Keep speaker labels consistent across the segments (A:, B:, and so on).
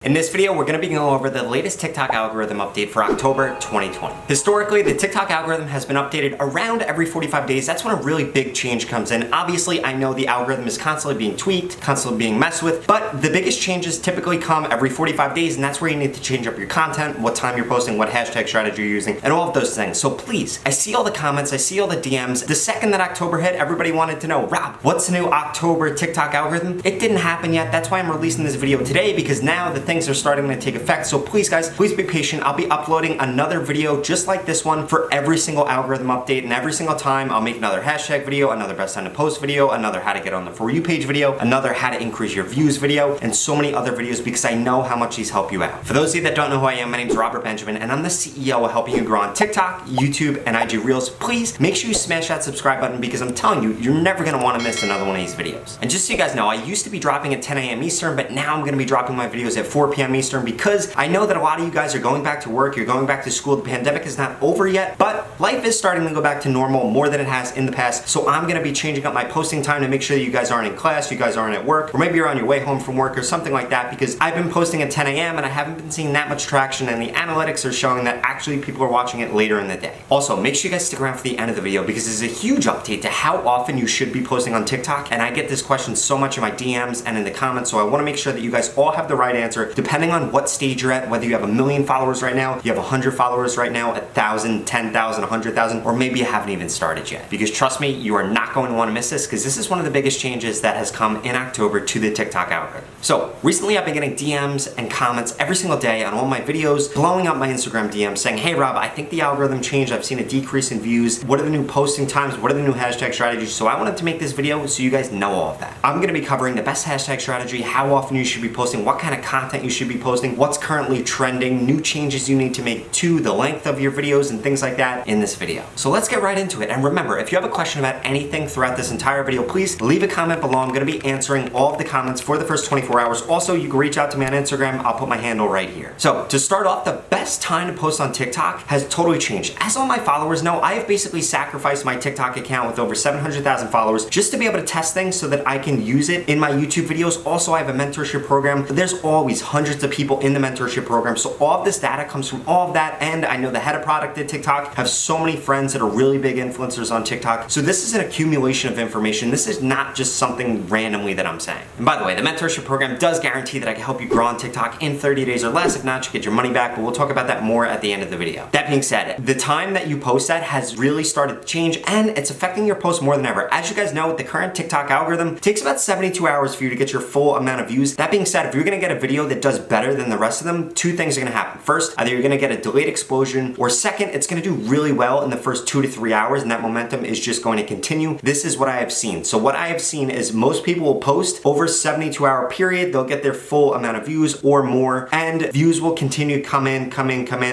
A: In this video, we're going to be going over the latest TikTok algorithm update for October 2020. Historically, the TikTok algorithm has been updated around every 45 days. That's when a really big change comes in. Obviously, I know the algorithm is constantly being tweaked, constantly being messed with, but the biggest changes typically come every 45 days, and that's where you need to change up your content, what time you're posting, what hashtag strategy you're using, and all of those things. So please, I see all the comments, I see all the DMs. The second that October hit, everybody wanted to know, Rob, what's the new October TikTok algorithm? It didn't happen yet. That's why I'm releasing this video today, because now the things are starting to take effect. So please guys, please be patient. I'll be uploading another video just like this one for every single algorithm update, and every single time I'll make another hashtag video, another best time to post video, another how to get on the For You page video, another how to increase your views video, and so many other videos because I know how much these help you out. For those of you that don't know who I am, my name is Robert Benjamin and I'm the CEO of helping you grow on TikTok, YouTube, and IG Reels. Please make sure you smash that subscribe button because I'm telling you, you're never gonna wanna miss another one of these videos. And just so you guys know, I used to be dropping at 10 a.m. Eastern, but now I'm gonna be dropping my videos at 4 p.m. Eastern because I know that a lot of you guys are going back to work, you're going back to school, the pandemic is not over yet, but life is starting to go back to normal more than it has in the past. So I'm gonna be changing up my posting time to make sure that you guys aren't in class, you guys aren't at work, or maybe you're on your way home from work or something like that, because I've been posting at 10 a.m. and I haven't been seeing that much traction, and the analytics are showing that actually people are watching it later in the day. Also, make sure you guys stick around for the end of the video because this is a huge update to how often you should be posting on TikTok, and I get this question so much in my DMs and in the comments, so I wanna make sure that you guys all have the right answer depending on what stage you're at, whether you have 1 million followers right now, you have 100 followers right now, 1,000, 10,000, 100,000, or maybe you haven't even started yet. Because trust me, you are not going to want to miss this because this is one of the biggest changes that has come in October to the TikTok algorithm. So recently I've been getting DMs and comments every single day on all my videos, blowing up my Instagram DMs saying, hey Rob, I think the algorithm changed, I've seen a decrease in views, what are the new posting times, what are the new hashtag strategies? So I wanted to make this video so you guys know all of that. I'm going to be covering the best hashtag strategy, how often you should be posting, what kind of content you should be posting, what's currently trending, new changes you need to make to the length of your videos and things like that in this video. So let's get right into it. And remember, if you have a question about anything throughout this entire video, please leave a comment below. I'm going to be answering all of the comments for the first 24 hours. Also, you can reach out to me on Instagram. I'll put my handle right here. So to start off, the best time to post on TikTok has totally changed. As all my followers know, I have basically sacrificed my TikTok account with over 700,000 followers just to be able to test things so that I can use it in my YouTube videos. Also, I have a mentorship program. There's always hundreds of people in the mentorship program. So all of this data comes from all of that, and I know the head of product at TikTok have so many friends that are really big influencers on TikTok. So this is an accumulation of information. This is not just something randomly that I'm saying. And by the way, the mentorship program does guarantee that I can help you grow on TikTok in 30 days or less. If not, you get your money back, but we'll talk about that more at the end of the video. That being said, the time that you post at has really started to change, and it's affecting your posts more than ever. As you guys know, with the current TikTok algorithm, it takes about 72 hours for you to get your full amount of views. That being said, if you're gonna get a video that does better than the rest of them, two things are gonna happen. First, either you're gonna get a delayed explosion, or second, it's gonna do really well in the first 2 to 3 hours, and that momentum is just going to continue. This is what I have seen. So what I have seen is most people will post over a 72-hour period, they'll get their full amount of views or more, and views will continue to come in.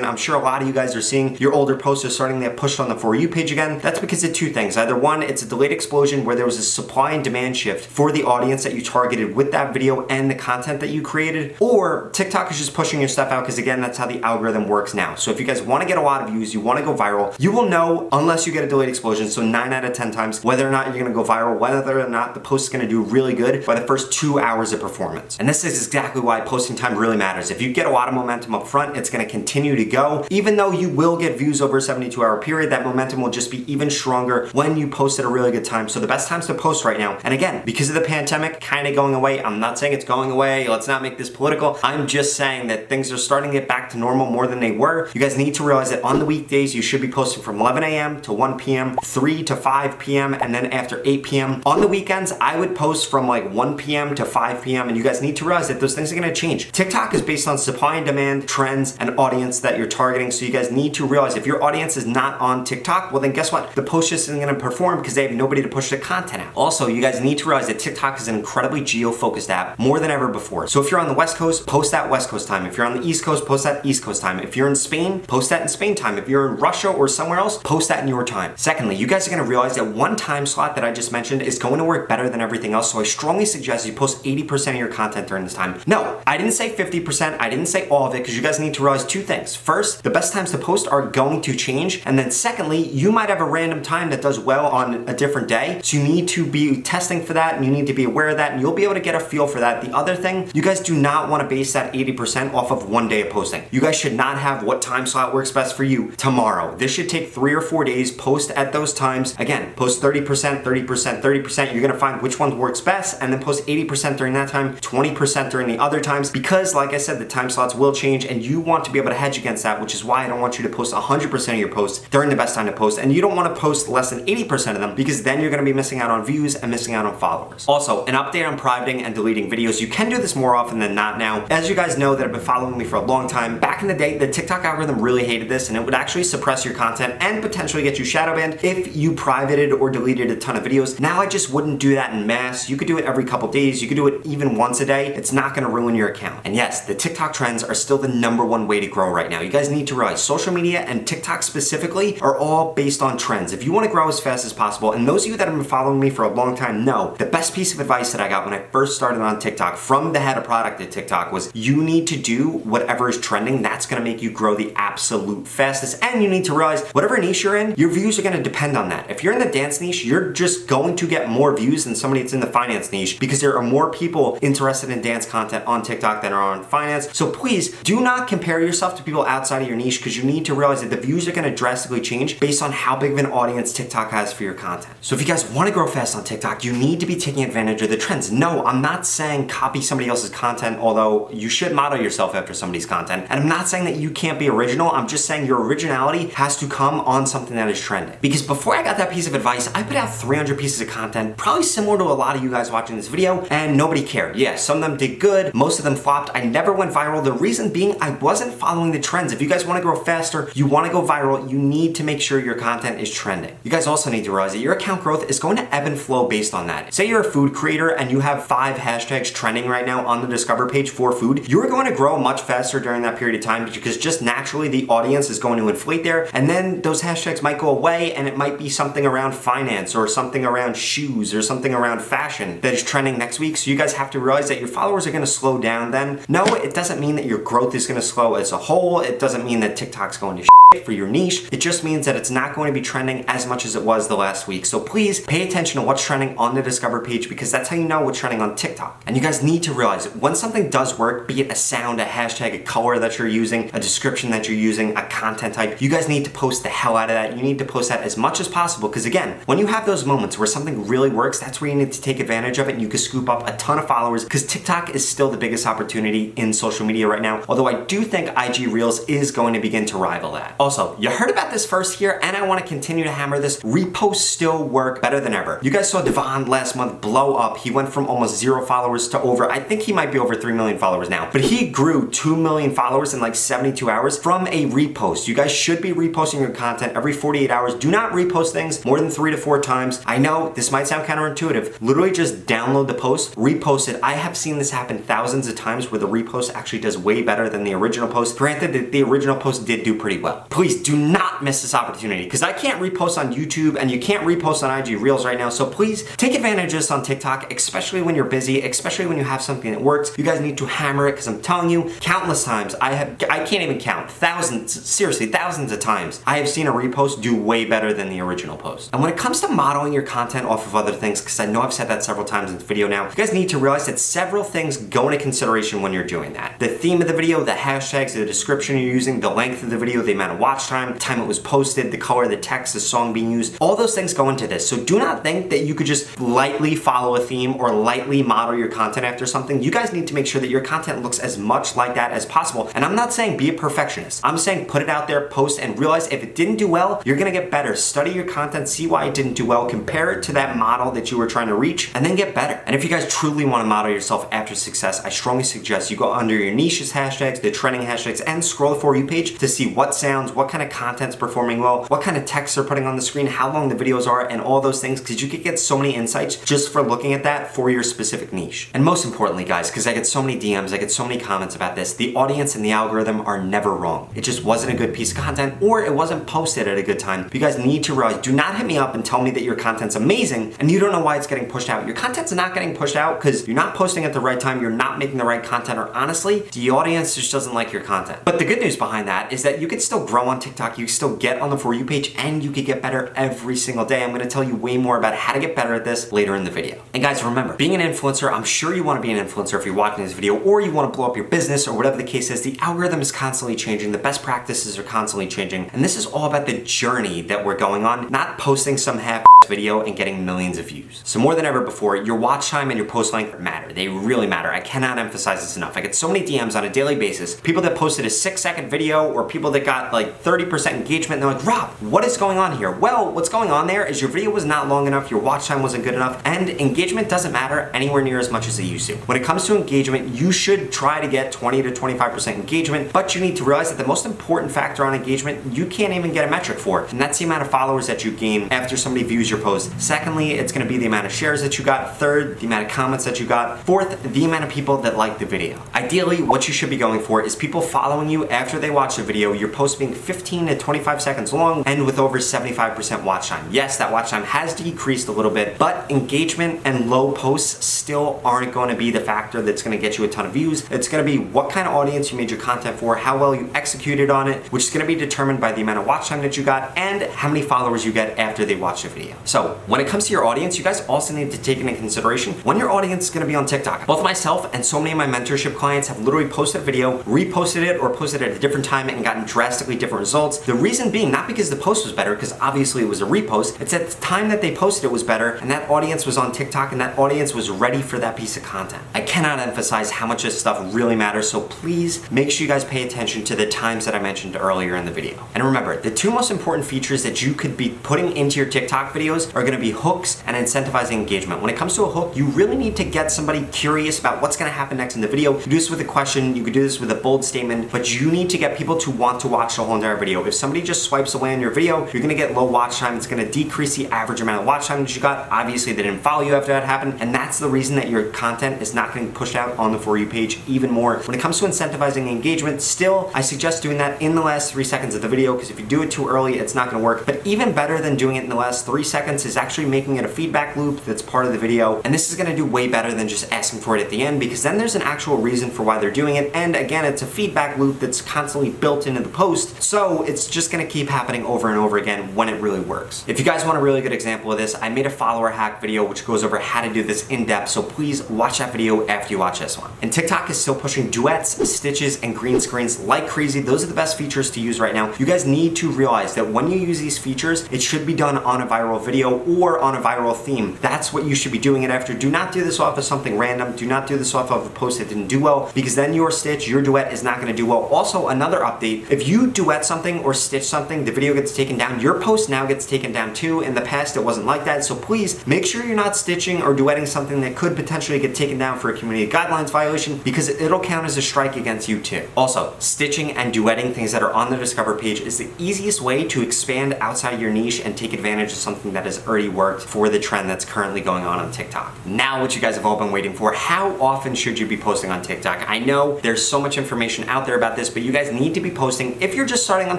A: I'm sure a lot of you guys are seeing your older posts are starting to get pushed on the For You page again. That's because of two things. Either one, it's a delayed explosion where there was a supply and demand shift for the audience that you targeted with that video and the content that you created, or TikTok is just pushing your stuff out because again, that's how the algorithm works now. So if you guys want to get a lot of views, you want to go viral, you will know unless you get a delayed explosion, so 9 out of 10 times, whether or not you're going to go viral, whether or not the post is going to do really good by the first 2 hours of performance. And this is exactly why posting time really matters. If you get a lot of momentum up front, it's going to continue to go. Even though you will get views over a 72-hour period, that momentum will just be even stronger when you post at a really good time. So the best times to post right now, and again, because of the pandemic kind of going away, I'm not saying it's going away, let's not make this political, I'm just saying that things are starting to get back to normal more than they were. You guys need to realize that on the weekdays, you should be posting from 11 a.m. to 1 p.m., 3 to 5 p.m., and then after 8 p.m. On the weekends, I would post from like 1 p.m. to 5 p.m., and you guys need to realize that those things are gonna change. TikTok is based on supply and demand, trends, and audience that you're targeting, so you guys need to realize if your audience is not on TikTok, well then guess what? The post just isn't gonna perform because they have nobody to push the content out. Also, you guys need to realize that TikTok is an incredibly geo-focused app, more than ever before. So if you're on the West Coast, post that West Coast time. If you're on the East Coast, post that East Coast time. If you're in Spain, post that in Spain time. If you're in Russia or somewhere else, post that in your time. Secondly, you guys are gonna realize that one time slot that I just mentioned is going to work better than everything else, so I strongly suggest you post 80% of your content during this time. No, I didn't say 50%, I didn't say all of it, because you guys need to realize two things. First, the best times to post are going to change, and then secondly, you might have a random time that does well on a different day, so you need to be testing for that, and you need to be aware of that, and you'll be able to get a feel for that. The other thing, you guys do not want want to base that 80% off of one day of posting. You guys should not have what time slot works best for you tomorrow. This should take 3 or 4 days, post at those times. Again, post 30%, 30%, 30%. You're gonna find which one works best, and then post 80% during that time, 20% during the other times, because like I said, the time slots will change and you want to be able to hedge against that, which is why I don't want you to post 100% of your posts during the best time to post, and you don't want to post less than 80% of them, because then you're gonna be missing out on views and missing out on followers. Also, an update on privating and deleting videos. You can do this more often than not now. As you guys know that have been following me for a long time, back in the day, the TikTok algorithm really hated this, and it would actually suppress your content and potentially get you shadow banned if you privated or deleted a ton of videos. Now I just wouldn't do that in mass. You could do it every couple days. You could do it even once a day. It's not gonna ruin your account. And yes, the TikTok trends are still the #1 way to grow right now. You guys need to realize social media and TikTok specifically are all based on trends. If you wanna grow as fast as possible, and those of you that have been following me for a long time know, the best piece of advice that I got when I first started on TikTok from the head of product at TikTok was you need to do whatever is trending. That's gonna make you grow the absolute fastest. And you need to realize whatever niche you're in, your views are gonna depend on that. If you're in the dance niche, you're just going to get more views than somebody that's in the finance niche, because there are more people interested in dance content on TikTok than are on finance. So please do not compare yourself to people outside of your niche, because you need to realize that the views are gonna drastically change based on how big of an audience TikTok has for your content. So if you guys wanna grow fast on TikTok, you need to be taking advantage of the trends. No, I'm not saying copy somebody else's content, although you should model yourself after somebody's content. And I'm not saying that you can't be original. I'm just saying your originality has to come on something that is trending. Because before I got that piece of advice, I put out 300 pieces of content, probably similar to a lot of you guys watching this video, and nobody cared. Yeah, some of them did good, most of them flopped. I never went viral. The reason being, I wasn't following the trends. If you guys wanna grow faster, you wanna go viral, you need to make sure your content is trending. You guys also need to realize that your account growth is going to ebb and flow based on that. Say you're a food creator and you have 5 hashtags trending right now on the Discover page for food, you're going to grow much faster during that period of time, because just naturally the audience is going to inflate there, and then those hashtags might go away and it might be something around finance or something around shoes or something around fashion that is trending next week. So you guys have to realize that your followers are going to slow down then. No, it doesn't mean that your growth is going to slow as a whole. It doesn't mean that TikTok's going to for your niche. It just means that it's not going to be trending as much as it was the last week. So please pay attention to what's trending on the Discover page, because that's how you know what's trending on TikTok. And you guys need to realize when something does work, be it a sound, a hashtag, a color that you're using, a description that you're using, a content type, you guys need to post the hell out of that. You need to post that as much as possible, because again, when you have those moments where something really works, that's where you need to take advantage of it, and you can scoop up a ton of followers, because TikTok is still the biggest opportunity in social media right now. Although I do think IG Reels is going to begin to rival that. Also, you heard about this first here, and I want to continue to hammer this. Reposts still work better than ever. You guys saw Devon last month blow up. He went from almost 0 followers to over, I think he might be over 3 million followers now, but he grew 2 million followers in like 72 hours from a repost. You guys should be reposting your content every 48 hours. Do not repost things more than 3 to 4 times. I know this might sound counterintuitive. Literally just download the post, repost it. I have seen this happen thousands of times where the repost actually does way better than the original post. Granted that the original post did do pretty well. Please do not miss this opportunity, because I can't repost on YouTube and you can't repost on IG Reels right now. So please take advantage of this on TikTok, especially when you're busy, especially when you have something that works. You guys need to hammer it, because I'm telling you, countless times, I can't even count, thousands, seriously, thousands of times, I have seen a repost do way better than the original post. And when it comes to modeling your content off of other things, because I know I've said that several times in this video now, you guys need to realize that several things go into consideration when you're doing that. The theme of the video, the hashtags, the description you're using, the length of the video, the amount of watch time, the time it was posted, the color, the text, the song being used, all those things go into this. So do not think that you could just lightly follow a theme or lightly model your content after something. You guys need to make sure that your content looks as much like that as possible. And I'm not saying be a perfectionist. I'm saying put it out there, post, and realize if it didn't do well, you're gonna get better. Study your content, see why it didn't do well, compare it to that model that you were trying to reach, and then get better. And if you guys truly want to model yourself after success, I strongly suggest you go under your niches hashtags, the trending hashtags, and scroll the For You page to see what sounds, what kind of content's performing well, what kind of text they're putting on the screen, how long the videos are, and all those things, because you could get so many insights just for looking at that for your specific niche. And most importantly, guys, because I get so many DMs, I get so many comments about this, the audience and the algorithm are never wrong. It just wasn't a good piece of content, or it wasn't posted at a good time. You guys need to realize, do not hit me up and tell me that your content's amazing and you don't know why it's getting pushed out. Your content's not getting pushed out because you're not posting at the right time, you're not making the right content, or honestly, the audience just doesn't like your content. But the good news behind that is that you can still grow grow on TikTok, you still get on the For You page, and you could get better every single day. I'm gonna tell you way more about how to get better at this later in the video. And guys, remember, being an influencer, I'm sure you wanna be an influencer if you're watching this video, or you wanna blow up your business, or whatever the case is. The algorithm is constantly changing, the best practices are constantly changing, and this is all about the journey that we're going on, not posting some half video and getting millions of views. So more than ever before, your watch time and your post length matter. They really matter. I cannot emphasize this enough. I get so many DMs on a daily basis, people that posted a 6-second video or people that got like 30% engagement, and they're like, Rob, what is going on here? Well, what's going on there is your video was not long enough, your watch time wasn't good enough, and engagement doesn't matter anywhere near as much as it used to. When it comes to engagement, you should try to get 20 to 25% engagement, but you need to realize that the most important factor on engagement, you can't even get a metric for, and that's the amount of followers that you gain after somebody views your post. Secondly, it's gonna be the amount of shares that you got. Third, the amount of comments that you got. Fourth, the amount of people that like the video. Ideally, what you should be going for is people following you after they watch the video, your post being 15 to 25 seconds long and with over 75% watch time. Yes, that watch time has decreased a little bit, but engagement and low posts still aren't going to be the factor that's going to get you a ton of views. It's going to be what kind of audience you made your content for, how well you executed on it, which is going to be determined by the amount of watch time that you got and how many followers you get after they watch the video. So when it comes to your audience, you guys also need to take into consideration when your audience is going to be on TikTok. Both myself and so many of my mentorship clients have literally posted a video, reposted it, or posted it at a different time and gotten drastically different results. The reason being not because the post was better, because obviously it was a repost. It's at the time that they posted it was better, and that audience was on TikTok, and that audience was ready for that piece of content. I cannot emphasize how much this stuff really matters, so please make sure you guys pay attention to the times that I mentioned earlier in the video. And remember, the two most important features that you could be putting into your TikTok videos are going to be hooks and incentivizing engagement. When it comes to a hook, you really need to get somebody curious about what's going to happen next in the video. You do this with a question, you could do this with a bold statement, but you need to get people to want to watch the whole entire video. If somebody just swipes away on your video, you're going to get low watch time. It's going to decrease the average amount of watch time that you got. Obviously, they didn't follow you after that happened, and that's the reason that your content is not getting pushed out on the For You page even more. When it comes to incentivizing engagement, still, I suggest doing that in the last 3 seconds of the video, because if you do it too early, it's not going to work. But even better than doing it in the last 3 seconds is actually making it a feedback loop that's part of the video. And this is going to do way better than just asking for it at the end, because then there's an actual reason for why they're doing it. And again, it's a feedback loop that's constantly built into the post. So it's just going to keep happening over and over again when it really works. If you guys want a really good example of this, I made a follower hack video which goes over how to do this in depth. So please watch that video after you watch this one. And TikTok is still pushing duets, stitches, and green screens like crazy. Those are the best features to use right now. You guys need to realize that when you use these features, it should be done on a viral video or on a viral theme. That's what you should be doing it after. Do not do this off of something random. Do not do this off of a post that didn't do well, because then your stitch, your duet is not going to do well. Also, another update, if you duet something or stitch something, the video gets taken down. Your post now gets taken down too. In the past, it wasn't like that. So please make sure you're not stitching or duetting something that could potentially get taken down for a community guidelines violation, because it'll count as a strike against you too. Also, stitching and duetting things that are on the Discover page is the easiest way to expand outside of your niche and take advantage of something that has already worked for the trend that's currently going on TikTok. Now, what you guys have all been waiting for, how often should you be posting on TikTok? I know there's so much information out there about this, but you guys need to be posting, if you're just starting on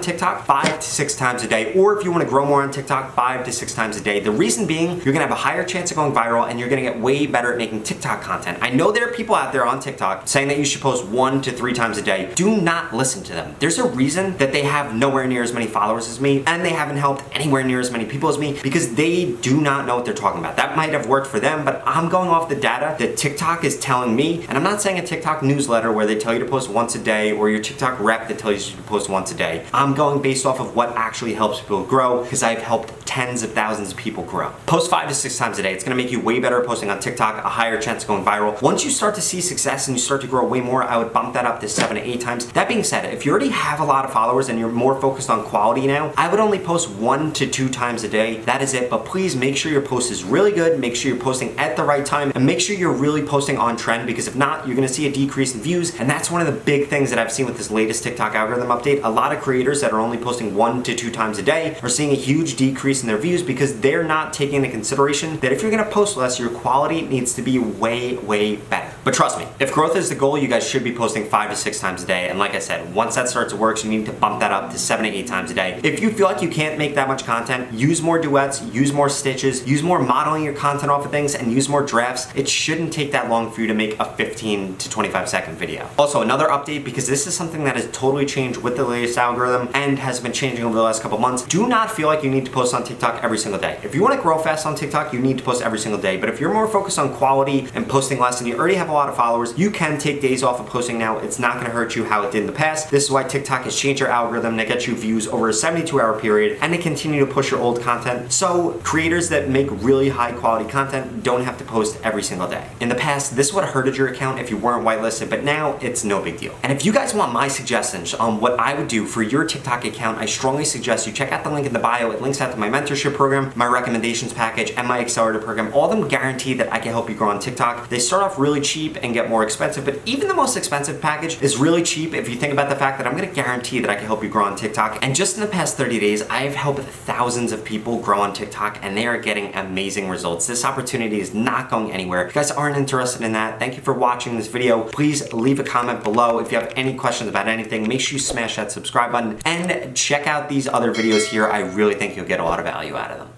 A: TikTok, 5 to 6 times a day, or if you want to grow more on TikTok, 5 to 6 times a day. The reason being, you're gonna have a higher chance of going viral, and you're gonna get way better at making TikTok content. I know there are people out there on TikTok saying that you should post 1 to 3 times a day. Do not listen to them. There's a reason that they have nowhere near as many followers as me, and they haven't helped anywhere near as many people as me, because they do not know what they're talking about. That might have worked for them, but I'm going off the data that TikTok is telling me, and I'm not saying a TikTok newsletter where they tell you to post once a day, or your TikTok rep that tells you to post once a day. I'm going based off of what actually helps people grow, because I've helped tens of thousands of people grow. Post 5 to 6 times a day. It's gonna make you way better at posting on TikTok, a higher chance of going viral. Once you start to see success and you start to grow way more, I would bump that up to 7 to 8 times. That being said, if you already have a lot of followers and you're more focused on quality now, I would only post 1 to 2 times a day. That is it, but please make sure your post is really good, make sure you're posting at the right time, and make sure you're really posting on trend, because if not, you're gonna see a decrease in views. And that's one of the big things that I've seen with this latest TikTok algorithm update. A lot of creators that are only posting 1 to 2 times a day are seeing a huge decrease in their views, because they're not taking into consideration that if you're gonna post less, your quality needs to be way, way better. But trust me, if growth is the goal, you guys should be posting 5 to 6 times a day. And like I said, once that starts to work, you need to bump that up to 7 to 8 times a day. If you feel like you can't make that much content, use more duets, use more stitches, use more modeling your content off of things, and use more drafts. It shouldn't take that long for you to make a 15 to 25 second video. Also, another update, because this is something that has totally changed with the latest algorithm and has been changing over the last couple months. Do not feel like you need to post on TikTok every single day. If you want to grow fast on TikTok, you need to post every single day. But if you're more focused on quality and posting less and you already have a lot of followers, you can take days off of posting now. It's not going to hurt you how it did in the past. This is why TikTok has changed their algorithm to get you views over a 72-hour period and to continue to push your old content. So creators that make really high quality content don't have to post every single day. In the past, this would have hurted your account if you weren't whitelisted, but now it's no big deal. And if you guys want my suggestions on what I would do for your TikTok account, I strongly suggest you check out the link in the bio. It links out to my mentorship program, my recommendations package, and my accelerator program. All of them guarantee that I can help you grow on TikTok. They start off really cheap and get more expensive, but even the most expensive package is really cheap if you think about the fact that I'm going to guarantee that I can help you grow on TikTok. And just in the past 30 days, I've helped thousands of people grow on TikTok, and they are getting amazing results. This opportunity is not going anywhere. If you guys aren't interested in that, thank you for watching this video. Please leave a comment below. If you have any questions about anything, make sure you smash that subscribe button and check out these other videos here. I really think you'll get a lot of value out of them.